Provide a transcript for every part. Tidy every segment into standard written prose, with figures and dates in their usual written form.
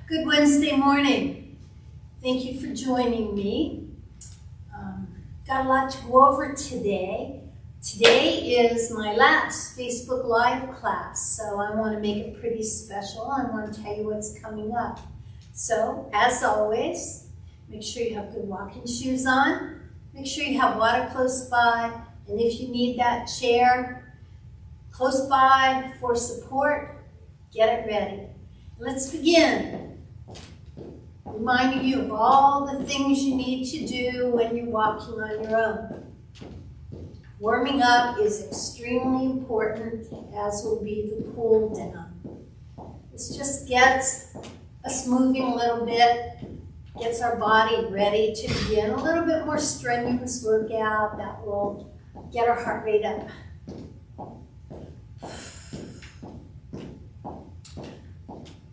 Good Wednesday morning. Thank you for joining me. Got a lot to go over today. Today is my last Facebook Live class, so I want to make it pretty special. I want to tell you what's coming up. So, as always, make sure you have good walking shoes on. Make sure you have water close by, and if you need that chair close by for support, get it ready. Let's begin. Reminding you of all the things you need to do when you're walking on your own. Warming up is extremely important, as will be the cool down. This just gets us moving a little bit, gets our body ready to begin a little bit more strenuous workout that will get our heart rate up.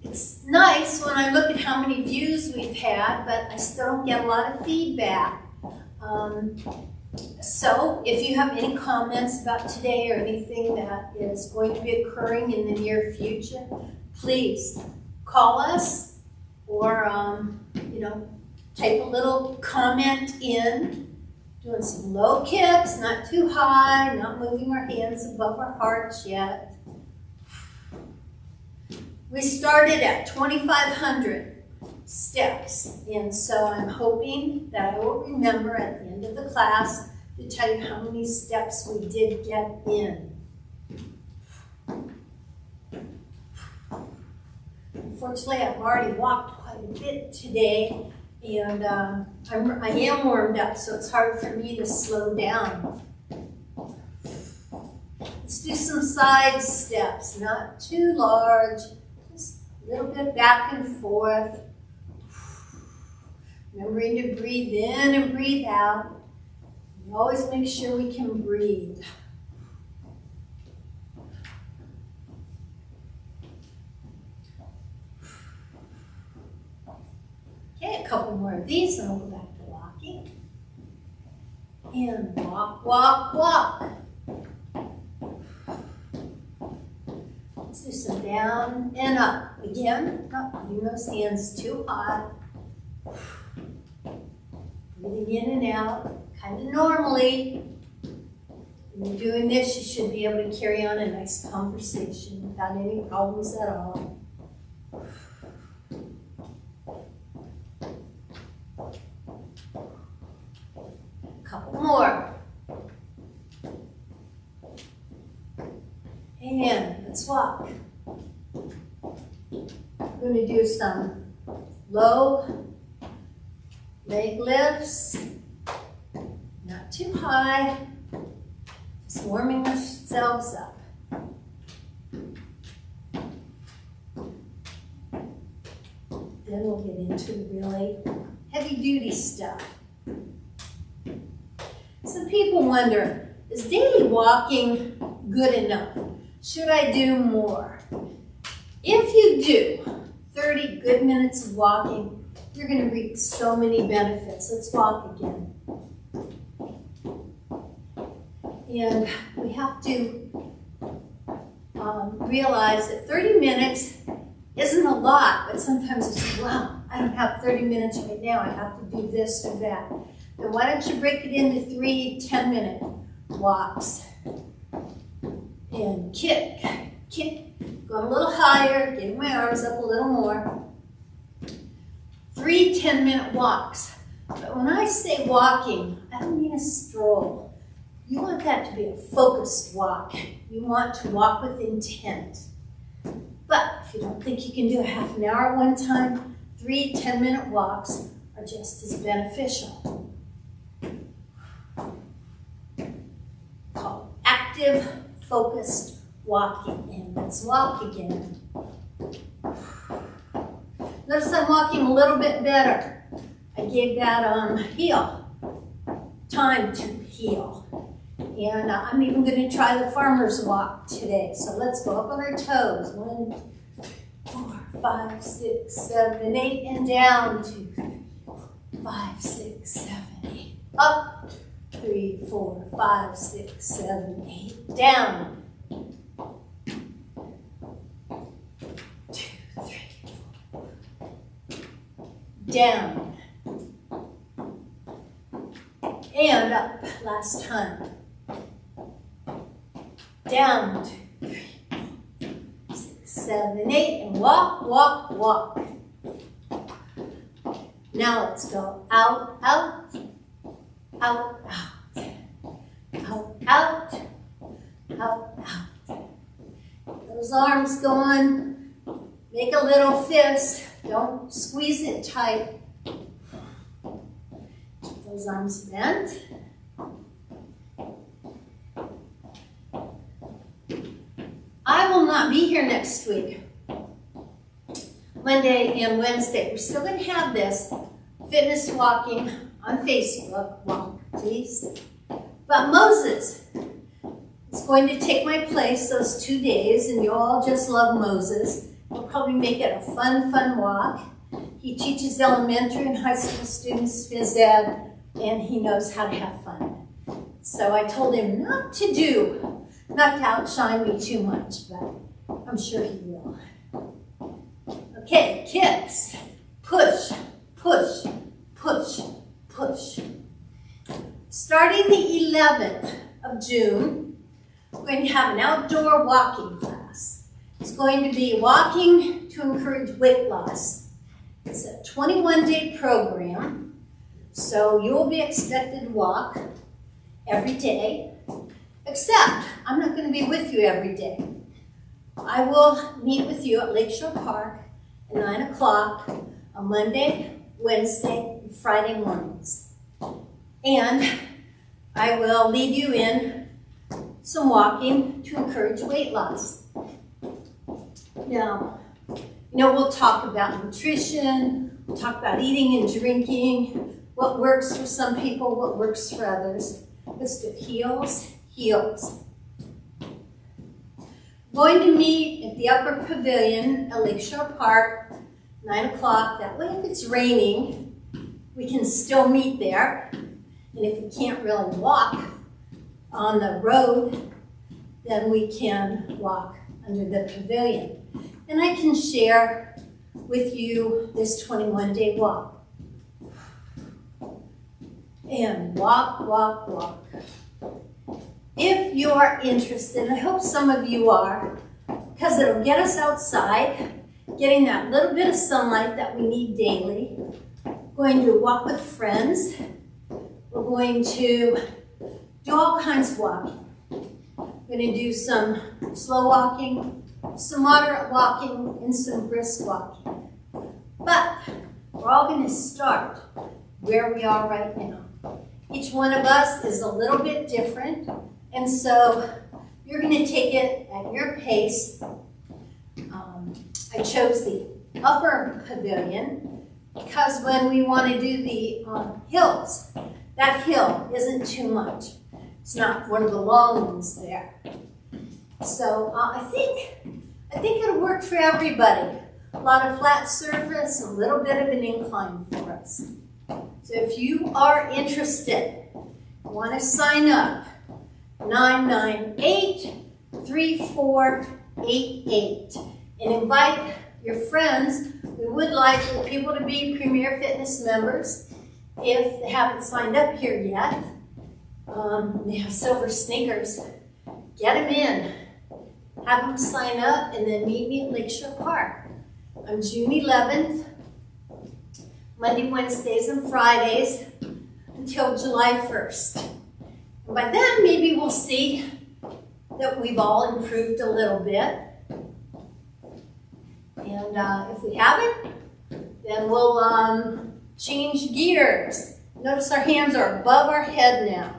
It's nice when I look at how many views we've had, but I still don't get a lot of feedback. So if you have any comments about today or anything that is going to be occurring in the near future, please call us or, type a little comment in. Doing some low kicks, not too high, not moving our hands above our hearts yet. We started at 2,500 steps, and so I'm hoping that I will remember at the end of the class to tell you how many steps we did get in. Unfortunately, I've already walked quite a bit today, and I am warmed up, so it's hard for me to slow down. Let's do some side steps, not too large. A little bit back and forth. Remembering to breathe in and breathe out. We always make sure we can breathe. Okay, a couple more of these, and we'll go back to walking. And walk, walk, walk. Let's do some down and up. Again, not leaving those hands too high. Breathing in and out, kind of normally. When you're doing this, you should be able to carry on a nice conversation without any problems at all. A couple more. And let's walk. We're going to do some low leg lifts, not too high, just warming ourselves up. Then we'll get into the really heavy duty stuff. Some people wonder, is daily walking good enough? Should I do more? If you do 30 good minutes of walking, you're going to reap so many benefits. Let's walk again. And we have to realize that 30 minutes isn't a lot, but sometimes we say, wow, I don't have 30 minutes right now. I have to do this or that. Then why don't you break it into 3 10-minute walks? And kick, kick. Going a little higher, getting my arms up a little more. 3 10-minute walks. But when I say walking, I don't mean a stroll. You want that to be a focused walk. You want to walk with intent. But if you don't think you can do a half an hour at one time, 3 10-minute walks are just as beneficial. Called active, focused walking. And let's walk again. Notice I'm walking a little bit better. I gave that heel time to heal. And I'm even going to try the farmer's walk today. So let's go up on our toes. 1, 4, 5, 6, 7, 8, and down. 2, 5, 6, 7, 8. Up. 3, 4, 5, 6, 7, 8. Down. 2, 3, 4. down, and up. Last time. Down, 2, 3, 4, 6, 7, 8, and walk, walk, walk. Now let's go out, out, out, out, out, out, out, out. Those arms going, make a little fist, don't squeeze it tight. Keep those arms bent. I will not be here next week, Monday and Wednesday. We're still going to have this fitness walking on Facebook. Walk, please. But Moses is going to take my place those 2 days, and you all just love Moses. We'll probably make it a fun, fun walk. He teaches elementary and high school students phys ed, and he knows how to have fun. So I told him not to outshine me too much, but I'm sure he will. Okay, kids, push, push, push, push. Starting the 11th of June, we're going to have an outdoor walking class. It's going to be walking to encourage weight loss. It's a 21-day program, so you'll be expected to walk every day, except I'm not going to be with you every day. I will meet with you at Lakeshore Park at 9 o'clock on Monday, Wednesday, and Friday mornings. And I will lead you in some walking to encourage weight loss. Now, we'll talk about nutrition, we'll talk about eating and drinking, what works for some people, what works for others. Let's do heels, heels. Going to meet at the upper pavilion at Lakeshore Park, 9 o'clock. That way, if it's raining, we can still meet there. And if we can't really walk on the road, then we can walk under the pavilion. And I can share with you this 21-day walk. And walk, walk, walk. If you are interested, I hope some of you are, because it'll get us outside, getting that little bit of sunlight that we need daily. Going to walk with friends. We're going to do all kinds of walking. We're going to do some slow walking, some moderate walking, and some brisk walking. But we're all going to start where we are right now. Each one of us is a little bit different, and so you're going to take it at your pace. I chose the upper pavilion because when we want to do the hills, that hill isn't too much. It's not one of the long ones there. So I think it'll work for everybody. A lot of flat surface, a little bit of an incline for us. So if you are interested, want to sign up, 998-3488, and invite your friends. We would like for people to be Premier Fitness members if they haven't signed up here yet. They have silver sneakers. Get them in. Have them sign up and then meet me at Lakeshore Park on June 11th, Monday, Wednesdays, and Fridays until July 1st. And by then, maybe we'll see that we've all improved a little bit. And if we haven't, then we'll change gears. Notice our hands are above our head now.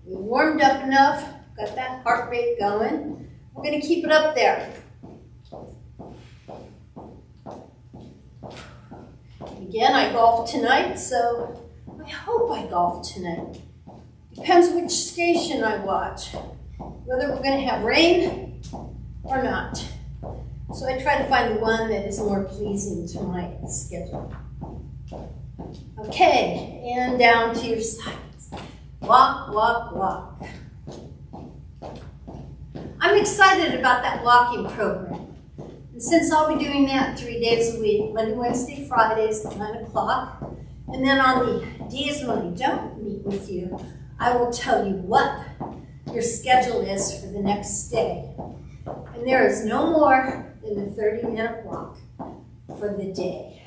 We warmed up enough, got that heart rate going. We're going to keep it up there. Again, I golf tonight, so I hope I golf tonight. Depends which station I watch, whether we're going to have rain or not. So I try to find the one that is more pleasing to my schedule. Okay, and down to your sides. Walk, walk, walk. I'm excited about that walking program. And since I'll be doing that 3 days a week, Monday, Wednesday, Fridays at 9 o'clock, and then on the days when I don't meet with you, I will tell you what your schedule is for the next day. And there is no more than a 30-minute walk for the day.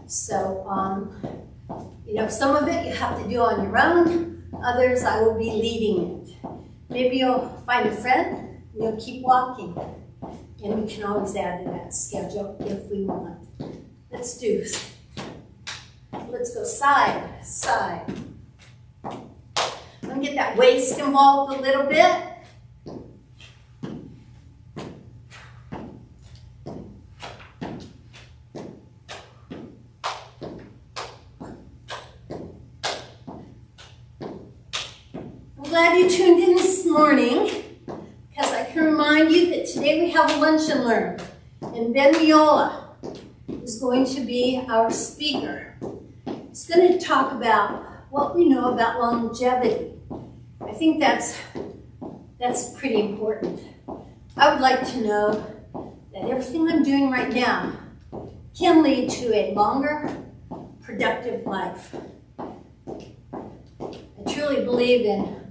So, some of it you have to do on your own, others I will be leading it. Maybe you'll find a friend and you'll keep walking. And we can always add to that schedule if we want. Let's go side, side. I'm gonna get that waist involved a little bit. I'm glad you tuned in this morning, because I can remind you that today we have a lunch and learn, and Ben Viola is going to be our speaker. He's going to talk about what we know about longevity. I think that's pretty important. I would like to know that everything I'm doing right now can lead to a longer, productive life. I truly believe in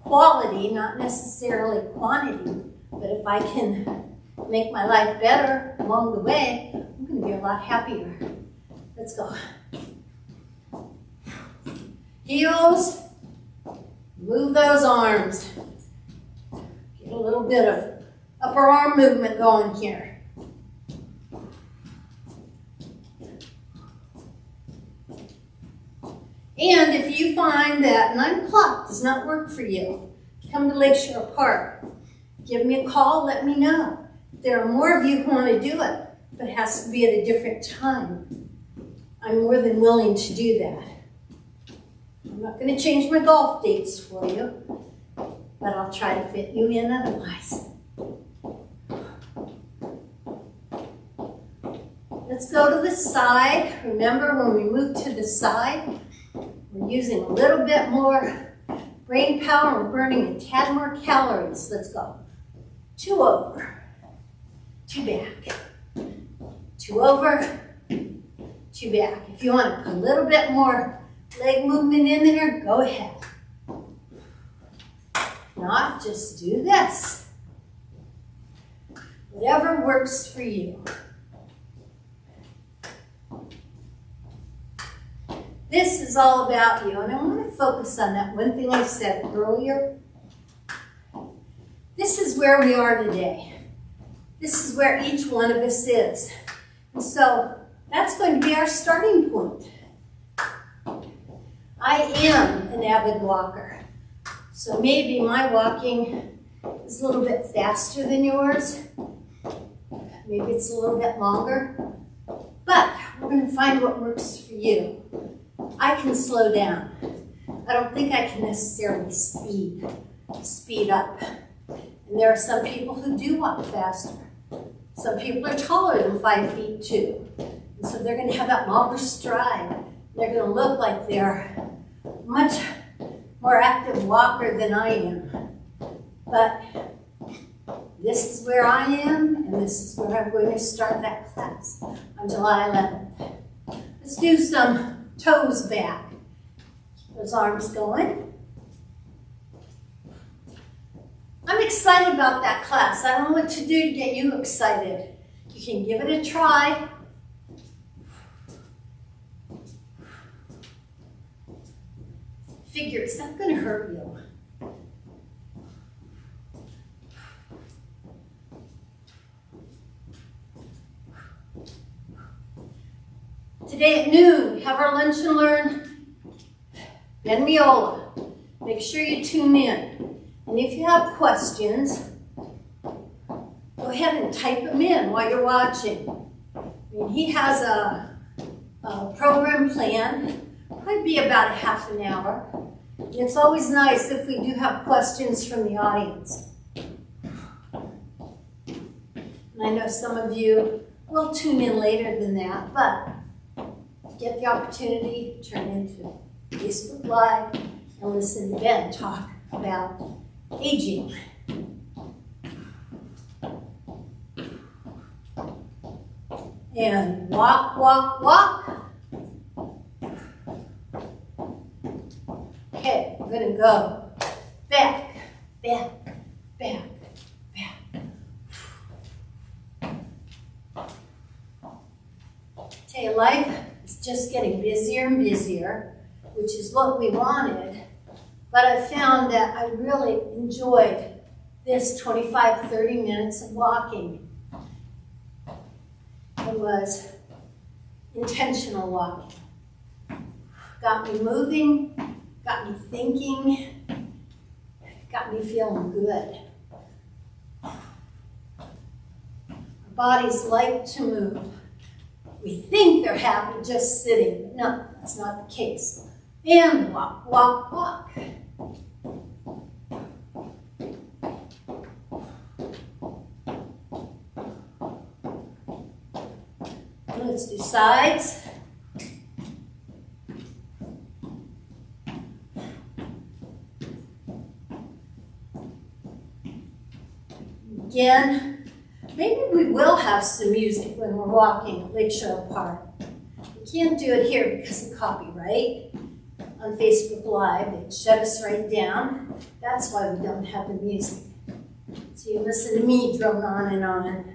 quality, not necessarily quantity, but if I can make my life better along the way, I'm going to be a lot happier. Let's go. Heels, move those arms. Get a little bit of upper arm movement going here. And if you find that 9 o'clock does not work for you, come to Lakeshore Park. Give me a call, let me know. If there are more of you who want to do it, but it has to be at a different time, I'm more than willing to do that. I'm not going to change my golf dates for you, but I'll try to fit you in otherwise. Let's go to the side. Remember, when we move to the side, we're using a little bit more brain power. We're burning a tad more calories. Let's go. 2 over, 2 back, 2 over, 2 back. If you want a little bit more leg movement in there, go ahead. If not, just do this. Whatever works for you. This is all about you, and I want to focus on that one thing I said earlier. This is where we are today. This is where each one of us is. And so that's going to be our starting point. I am an avid walker, so maybe my walking is a little bit faster than yours. Maybe it's a little bit longer, but we're going to find what works for you. I can slow down. I don't think I can necessarily speed up. And there are some people who do walk faster. Some people are taller than 5 feet too. And so they're going to have that longer stride. They're going to look like they're much more active walker than I am. But this is where I am, and this is where I'm going to start that class on July 11th. Let's do some toes back. Those arms going. I'm excited about that class. I don't know what to do to get you excited. You can give it a try. Figure it's not going to hurt you. Today at noon, we have our lunch and learn. Ben Viola. Make sure you tune in. And if you have questions, go ahead and type them in while you're watching. He has a program plan, probably be about a half an hour. And it's always nice if we do have questions from the audience. And I know some of you will tune in later than that, but get the opportunity, turn into Facebook Live and listen to Ben talk about And walk, walk, walk. Okay, we're gonna go back, back, back, back. Tell you, life is just getting busier and busier, which is what we wanted. But I found that I really enjoyed this 25, 30 minutes of walking. It was intentional walking. Got me moving, got me thinking, got me feeling good. Our bodies like to move. We think they're happy just sitting, but no, that's not the case. And walk, walk, walk. Let's do sides. Again, maybe we will have some music when we're walking at Lakeshore Park. We can't do it here because of copyright. On Facebook Live, they shut us right down. That's why we don't have the music. So you listen to me drone on and on.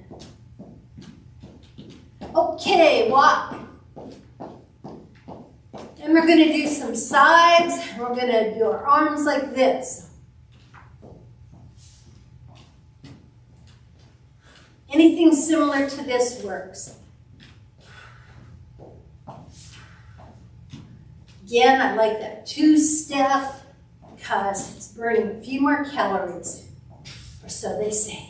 Okay, walk. And we're gonna do some sides. We're gonna do our arms like this. Anything similar to this works. Again, I like that two-step because it's burning a few more calories, or so they say.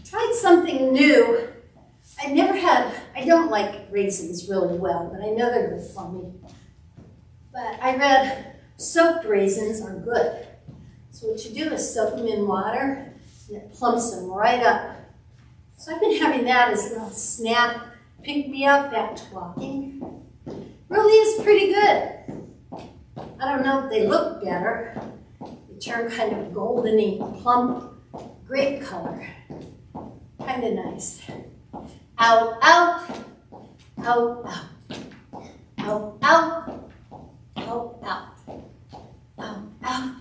Tried something new. I don't like raisins really well, but I know they're good for me. But I read soaked raisins are good. So what you do is soak them in water and it plumps them right up. So I've been having that as a little snack, pick me up back to walking. Really is pretty good. I don't know if they look better. They turn kind of goldeny, plump, grape color. Kind of nice. Out, out, out, out, out, out, out, out, out, out.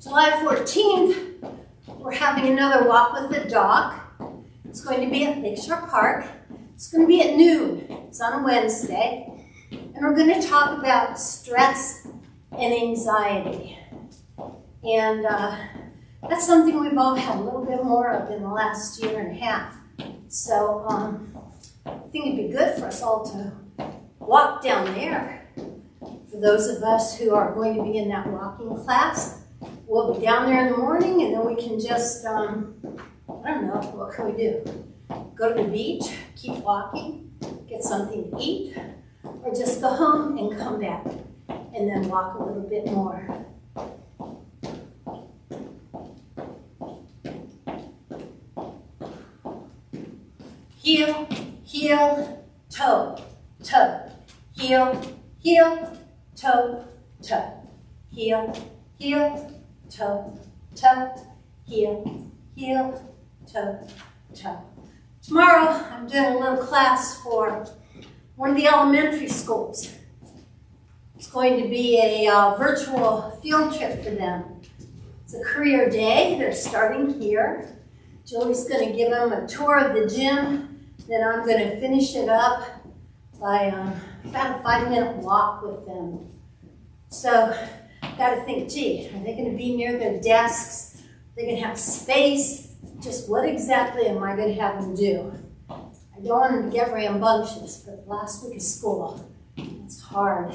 July 14th, we're having another walk with the dog. It's going to be at Lakeshore Park. It's going to be at noon. It's on a Wednesday. And we're going to talk about stress and anxiety. And that's something we've all had a little bit more of in the last year and a half. So I think it'd be good for us all to walk down there. For those of us who are going to be in that walking class, we'll be down there in the morning and then we can just, I don't know, what can we do? Go to the beach, keep walking, get something to eat, or just go home and come back and then walk a little bit more. Heel, heel, toe, toe. Heel, heel, toe, toe. Heel, heel, toe, toe. Heel, heel, toe, toe. Tomorrow, I'm doing a little class for one of the elementary schools. It's going to be a virtual field trip for them. It's a career day. They're starting here. Julie's going to give them a tour of the gym. Then I'm going to finish it up by about a 5-minute walk with them. So I've got to think, gee, are they going to be near their desks? Are they going to have space? Just what exactly am I going to have them do? I don't want them to get rambunctious, but last week of school, it's hard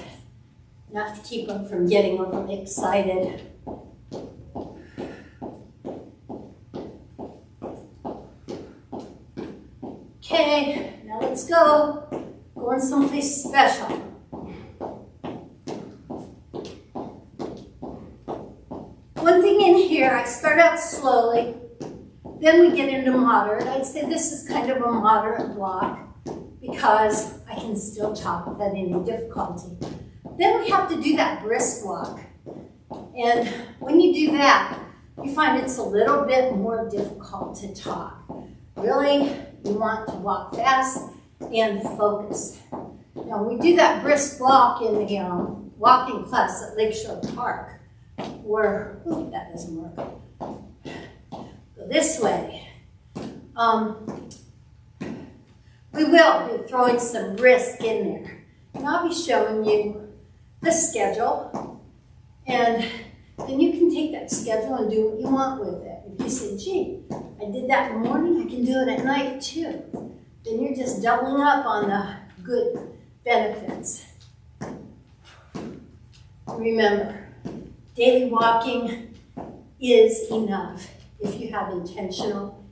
not to keep them from getting overly excited. Okay, now let's go. Going someplace special. One thing in here, I start out slowly, then we get into moderate. I'd say this is kind of a moderate block because I can still talk without any difficulty. Then we have to do that brisk walk. And when you do that, you find it's a little bit more difficult to talk. Really, you want to walk fast and focus. Now, we do that brisk walk in the walking class at Lakeshore Park, where, ooh, that doesn't work. Go this way. We will be throwing some brisk in there. And I'll be showing you the schedule. And then you can take that schedule and do what you want with it. If you say, gee, I did that in the morning, I can do it at night too. Then you're just doubling up on the good benefits. Remember, daily walking is enough if you have intentional,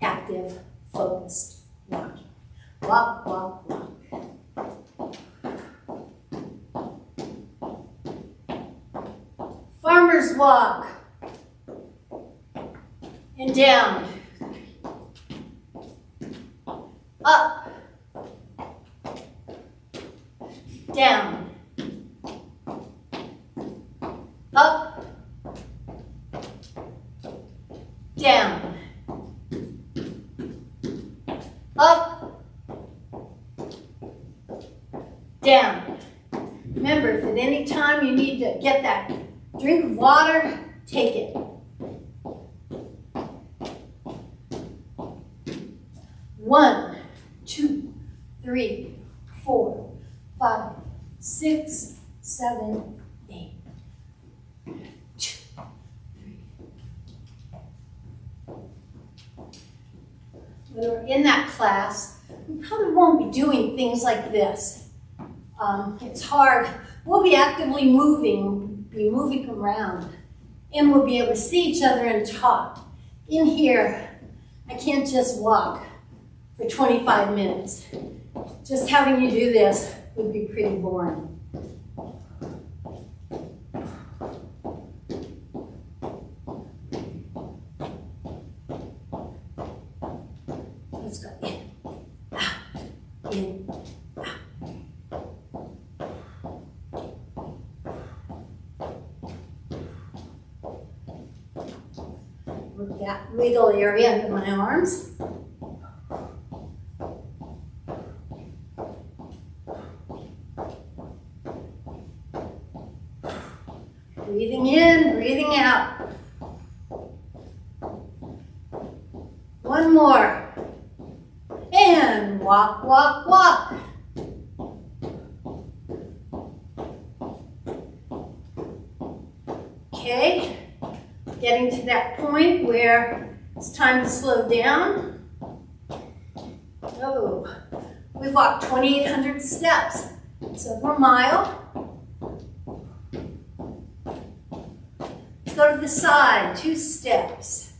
active, focused walking. Walk, walk, walk. Farmer's walk. And down. Up. Down. Up. Down. Up. Down. Remember, if at any time you need to get that drink of water, take it. One, two, three, 4, 5, 6, 7, 8. 2, 3. When we're in that class, we probably won't be doing things like this. It's hard. We'll be actively moving, be moving around, and we'll be able to see each other and talk. In here, I can't just walk for 25 minutes. Just having you do this would be pretty boring. Let's go in, out, in, out. Work that wiggle area under my arms. Breathing in, breathing out. One more. And walk, walk, walk. Okay, getting to that point where it's time to slow down. Oh, we've walked 2,800 steps. It's over a mile. Go to the side, 2 steps.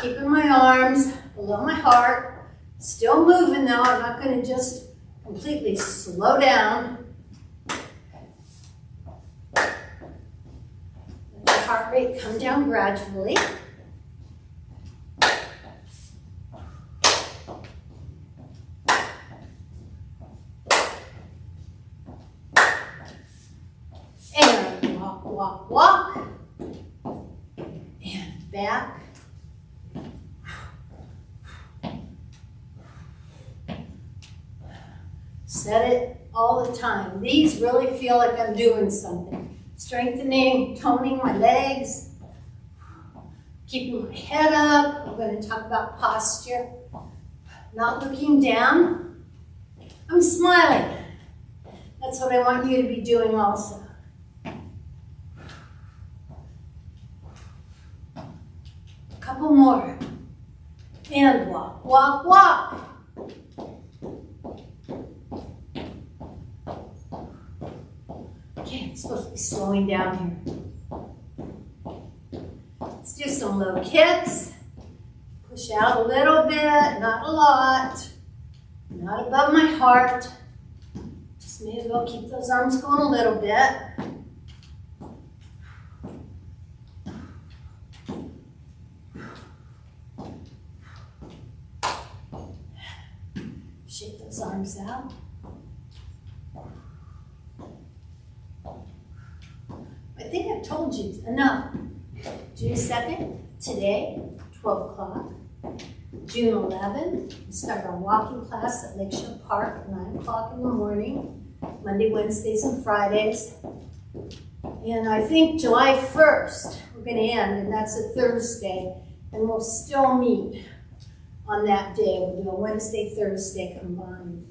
Keeping my arms below my heart. Still moving though, I'm not going to just completely slow down. Let the heart rate come down gradually. And walk, walk, walk. Back. Set it all the time. These really feel like I'm doing something. Strengthening, toning my legs, keeping my head up. I'm going to talk about posture. Not looking down. I'm smiling. That's what I want you to be doing also. Couple more. And walk, walk, walk. Okay, I'm supposed to be slowing down here. Let's do some low kicks. Push out a little bit, not a lot. Not above my heart. Just may as well keep those arms going a little bit. Shake those arms out. I think I've told you enough. June 2nd, today, 12 o'clock. June 11th, we start our walking class at Lakeshore Park at 9 o'clock in the morning, Monday, Wednesdays, and Fridays. And I think July 1st, we're going to end, and that's a Thursday, and we'll still meet on that day. We'll do a Wednesday, Thursday combined.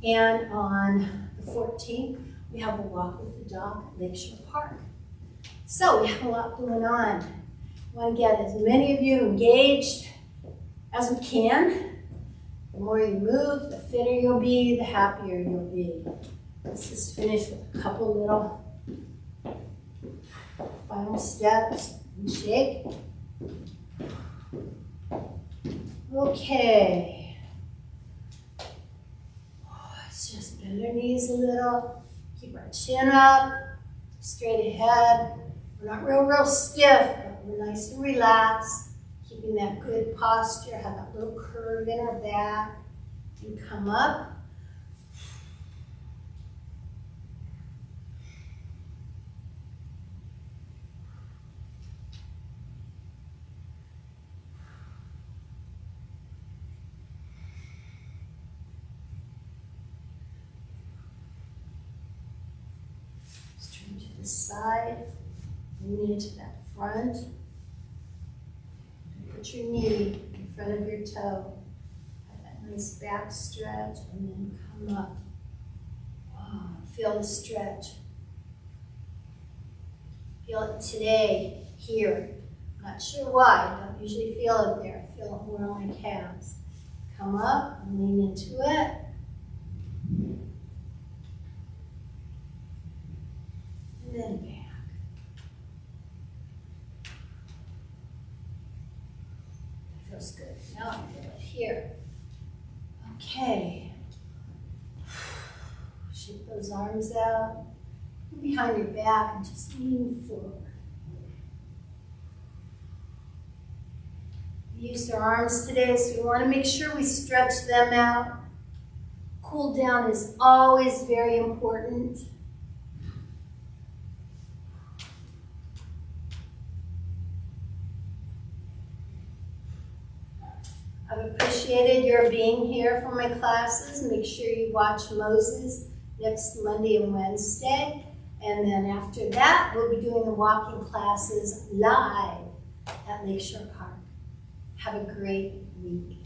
And on the 14th, we have a walk with the dog at Lakeshore Park. So we have a lot going on. We want to get as many of you engaged as we can. The more you move, the fitter you'll be, the happier you'll be. Let's just finish with a couple little final steps and shake. Okay. Let's just bend our knees a little. Keep our chin up, straight ahead. We're not real stiff, but we're nice and relaxed. Keeping that good posture, have that little curve in our back. And come up. Side, lean into that front. Put your knee in front of your toe. Have that nice back stretch, and then come up. Wow, feel the stretch. Feel it today, here. Not sure why, don't usually feel it there. I feel it more on my calves. Come up and lean into it. And then back. That feels good. Now I feel it here. Okay. Shake those arms out. Behind your back and just lean forward. We used our arms today, so we want to make sure we stretch them out. Cool down is always very important. I've appreciated your being here for my classes. Make sure you watch Moses next Monday and Wednesday. And then after that, we'll be doing the walking classes live at Lakeshore Park. Have a great week.